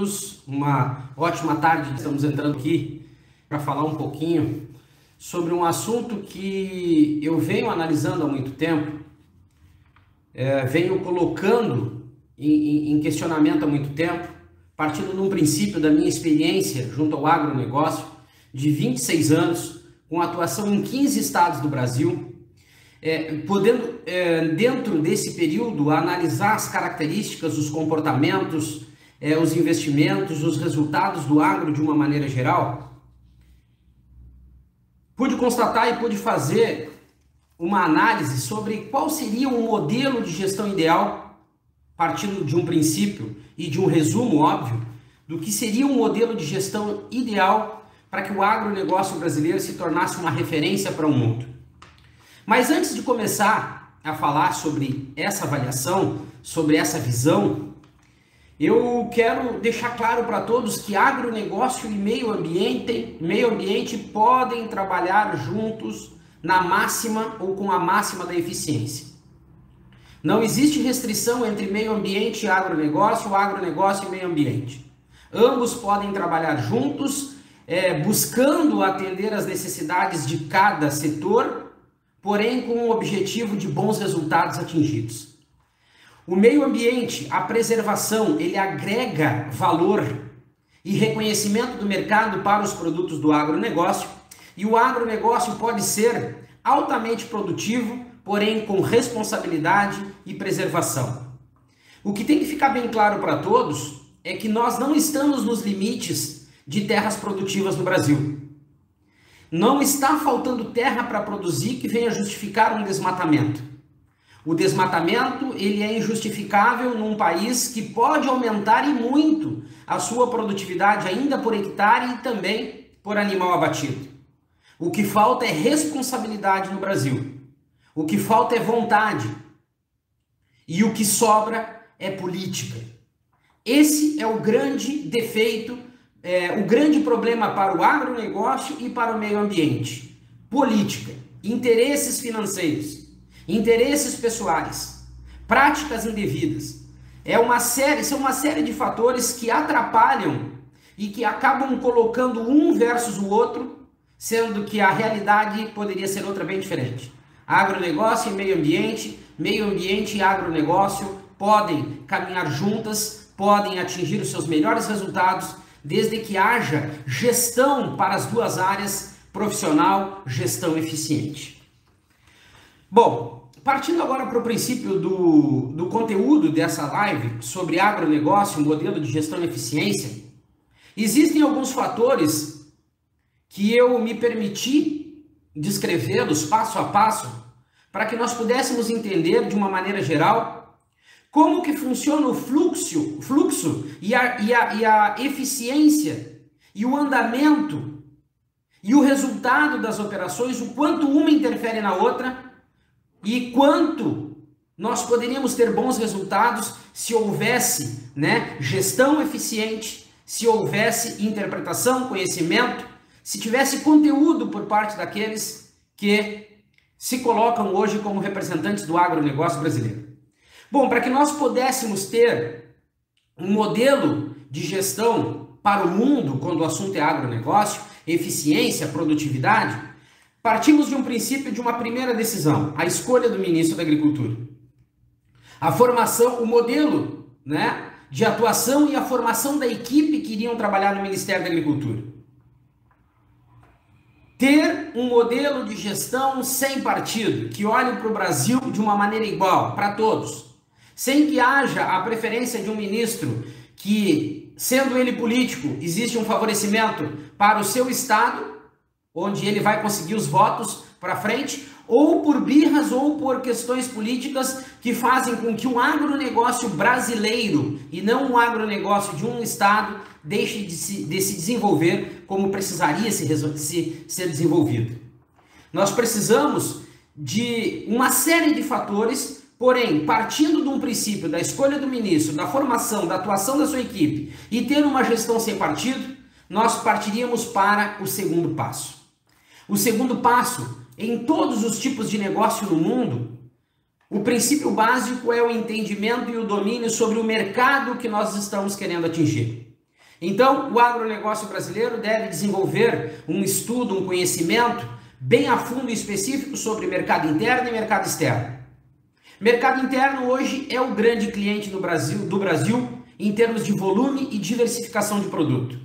todos, uma ótima tarde. Estamos entrando aqui para falar um pouquinho sobre um assunto que eu venho analisando há muito tempo, venho colocando em questionamento há muito tempo, partindo de um princípio da minha experiência junto ao agronegócio, de 26 anos, com atuação em 15 estados do Brasil, podendo, dentro desse período, analisar as características, os comportamentos, os investimentos, os resultados do agro de uma maneira geral, pude constatar e pude fazer uma análise sobre qual seria um modelo de gestão ideal, partindo de um princípio e de um resumo óbvio, do que seria um modelo de gestão ideal para que o agronegócio brasileiro se tornasse uma referência para o mundo. Mas antes de começar a falar sobre essa avaliação, sobre essa visão, eu quero deixar claro para todos que agronegócio e meio ambiente podem trabalhar juntos na máxima ou com a máxima da eficiência. Não existe restrição entre meio ambiente e agronegócio e meio ambiente. Ambos podem trabalhar juntos, buscando atender às necessidades de cada setor, porém com o objetivo de bons resultados atingidos. O meio ambiente, a preservação, ele agrega valor e reconhecimento do mercado para os produtos do agronegócio, e o agronegócio pode ser altamente produtivo, porém com responsabilidade e preservação. O que tem que ficar bem claro para todos é que nós não estamos nos limites de terras produtivas no Brasil. Não está faltando terra para produzir que venha justificar um desmatamento. O desmatamento, ele é injustificável num país que pode aumentar e muito a sua produtividade ainda por hectare e também por animal abatido. O que falta é responsabilidade no Brasil. O que falta é vontade. E o que sobra é política. Esse é o grande defeito, o grande problema para o agronegócio e para o meio ambiente. Política, interesses financeiros, interesses pessoais, práticas indevidas. São uma série de fatores que atrapalham e que acabam colocando um versus o outro, sendo que a realidade poderia ser outra bem diferente. Agronegócio e meio ambiente e agronegócio podem caminhar juntas, podem atingir os seus melhores resultados, desde que haja gestão para as duas áreas, profissional, gestão eficiente. Bom, partindo agora para o princípio do conteúdo dessa live sobre agronegócio, modelo de gestão e eficiência, existem alguns fatores que eu me permiti descrevê-los passo a passo para que nós pudéssemos entender de uma maneira geral como que funciona o fluxo e a eficiência e o andamento e o resultado das operações, o quanto uma interfere na outra e quanto nós poderíamos ter bons resultados se houvesse, gestão eficiente, se houvesse interpretação, conhecimento, se tivesse conteúdo por parte daqueles que se colocam hoje como representantes do agronegócio brasileiro. Bom, para que nós pudéssemos ter um modelo de gestão para o mundo, quando o assunto é agronegócio, eficiência, produtividade, partimos de um princípio de uma primeira decisão, a escolha do ministro da Agricultura. A formação, o modelo de atuação e a formação da equipe que iriam trabalhar no Ministério da Agricultura. Ter um modelo de gestão sem partido, que olhe para o Brasil de uma maneira igual, para todos, sem que haja a preferência de um ministro que, sendo ele político, existe um favorecimento para o seu estado, onde ele vai conseguir os votos para frente, ou por birras ou por questões políticas que fazem com que o agronegócio brasileiro e não o agronegócio de um estado deixe de se desenvolver como precisaria ser desenvolvido. Nós precisamos de uma série de fatores, porém, partindo de um princípio da escolha do ministro, da formação, da atuação da sua equipe e ter uma gestão sem partido, nós partiríamos para o segundo passo. O segundo passo, em todos os tipos de negócio no mundo, o princípio básico é o entendimento e o domínio sobre o mercado que nós estamos querendo atingir. Então, o agronegócio brasileiro deve desenvolver um estudo, um conhecimento bem a fundo e específico sobre mercado interno e mercado externo. Mercado interno hoje é o grande cliente do Brasil em termos de volume e diversificação de produto.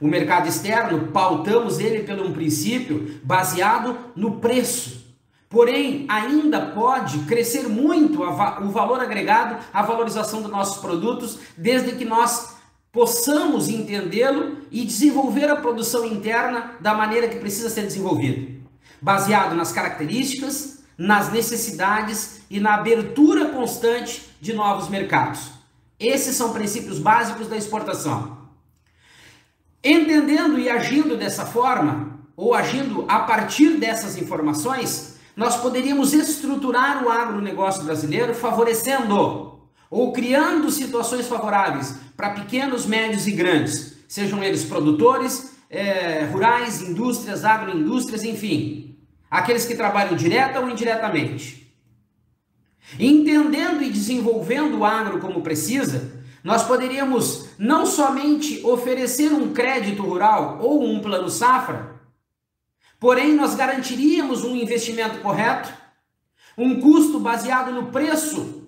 O mercado externo, pautamos ele pelo um princípio baseado no preço. Porém, ainda pode crescer muito o valor agregado, a valorização dos nossos produtos, desde que nós possamos entendê-lo e desenvolver a produção interna da maneira que precisa ser desenvolvida, baseado nas características, nas necessidades e na abertura constante de novos mercados. Esses são princípios básicos da exportação. Entendendo e agindo dessa forma, ou agindo a partir dessas informações, nós poderíamos estruturar o agronegócio brasileiro favorecendo ou criando situações favoráveis para pequenos, médios e grandes, sejam eles produtores, rurais, indústrias, agroindústrias, enfim, aqueles que trabalham direta ou indiretamente. Entendendo e desenvolvendo o agro como precisa, nós poderíamos não somente oferecer um crédito rural ou um plano safra, porém nós garantiríamos um investimento correto, um custo baseado no preço,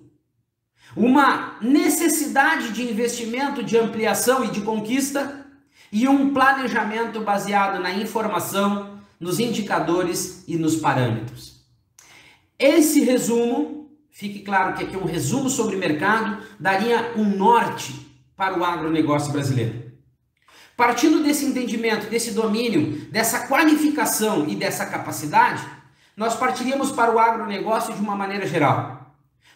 uma necessidade de investimento, de ampliação e de conquista e um planejamento baseado na informação, nos indicadores e nos parâmetros. Esse resumo, fique claro que aqui é um resumo sobre mercado, daria um norte para o agronegócio brasileiro. Partindo desse entendimento, desse domínio, dessa qualificação e dessa capacidade, nós partiríamos para o agronegócio de uma maneira geral.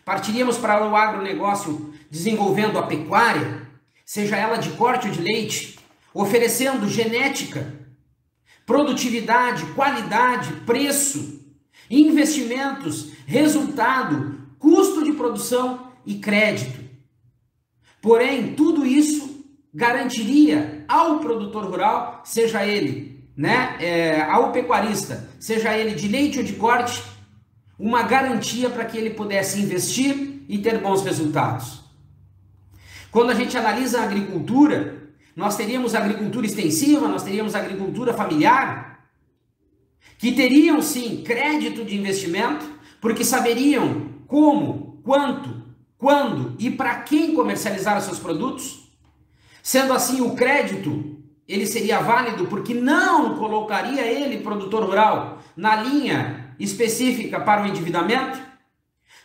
Partiríamos para o agronegócio desenvolvendo a pecuária, seja ela de corte ou de leite, oferecendo genética, produtividade, qualidade, preço, investimentos, resultado, custo de produção e crédito. Porém, tudo isso garantiria ao produtor rural, seja ele, ao pecuarista, seja ele de leite ou de corte, uma garantia para que ele pudesse investir e ter bons resultados. Quando a gente analisa a agricultura, nós teríamos agricultura extensiva, nós teríamos agricultura familiar, que teriam sim crédito de investimento, porque saberiam como, quanto, quando e para quem comercializar os seus produtos. Sendo assim, o crédito ele seria válido porque não colocaria ele, produtor rural, na linha específica para o endividamento.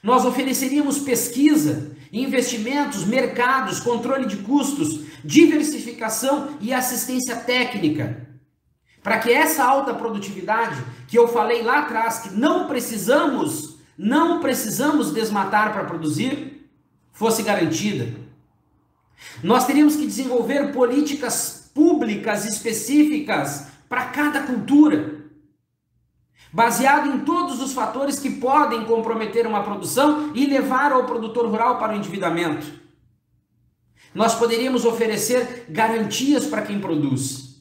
Nós ofereceríamos pesquisa, investimentos, mercados, controle de custos, diversificação e assistência técnica, para que essa alta produtividade que eu falei lá atrás, que não precisamos desmatar para produzir, fosse garantida. Nós teríamos que desenvolver políticas públicas específicas para cada cultura, baseado em todos os fatores que podem comprometer uma produção e levar ao produtor rural para o endividamento. Nós poderíamos oferecer garantias para quem produz.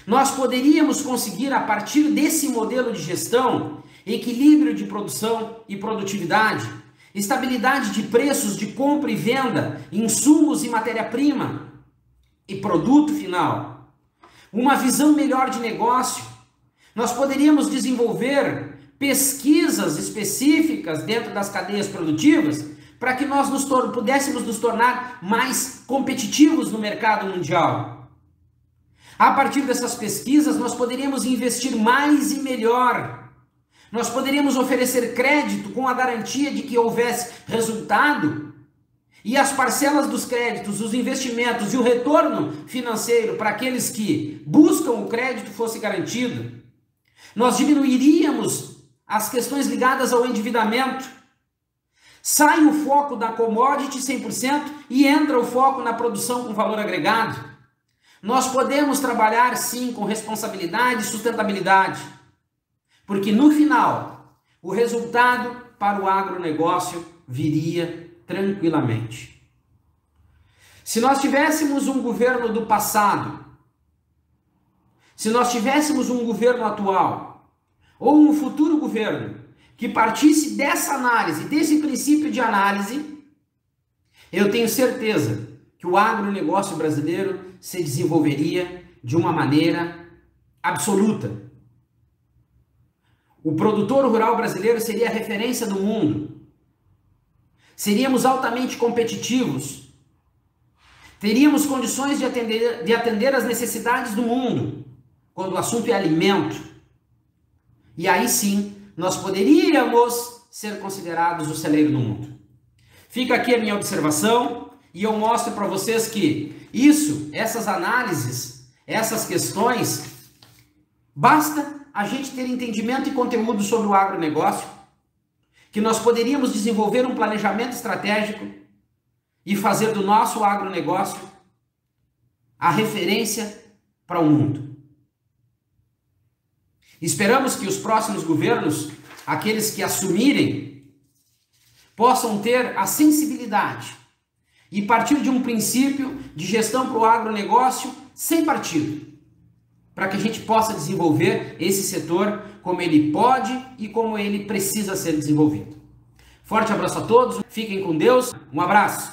Nós poderíamos conseguir, a partir desse modelo de gestão, equilíbrio de produção e produtividade, estabilidade de preços de compra e venda, insumos e matéria-prima e produto final, uma visão melhor de negócio. Nós poderíamos desenvolver pesquisas específicas dentro das cadeias produtivas para que nós pudéssemos nos tornar mais competitivos no mercado mundial. A partir dessas pesquisas, nós poderíamos investir mais e melhor. Nós poderíamos oferecer crédito com a garantia de que houvesse resultado e as parcelas dos créditos, os investimentos e o retorno financeiro para aqueles que buscam o crédito fosse garantido. Nós diminuiríamos as questões ligadas ao endividamento. Sai o foco da commodity 100% e entra o foco na produção com valor agregado. Nós podemos trabalhar sim com responsabilidade e sustentabilidade, porque no final o resultado para o agronegócio viria tranquilamente. Se nós tivéssemos um governo do passado, se nós tivéssemos um governo atual ou um futuro governo que partisse dessa análise, desse princípio de análise, eu tenho certeza que o agronegócio brasileiro se desenvolveria de uma maneira absoluta. O produtor rural brasileiro seria a referência do mundo. Seríamos altamente competitivos. Teríamos condições de atender às necessidades do mundo, quando o assunto é alimento. E aí sim, nós poderíamos ser considerados o celeiro do mundo. Fica aqui a minha observação e eu mostro para vocês que essas análises, essas questões, basta a gente ter entendimento e conteúdo sobre o agronegócio, que nós poderíamos desenvolver um planejamento estratégico e fazer do nosso agronegócio a referência para o mundo. Esperamos que os próximos governos, aqueles que assumirem, possam ter a sensibilidade e partir de um princípio de gestão para o agronegócio sem partido, para que a gente possa desenvolver esse setor como ele pode e como ele precisa ser desenvolvido. Forte abraço a todos, fiquem com Deus, um abraço!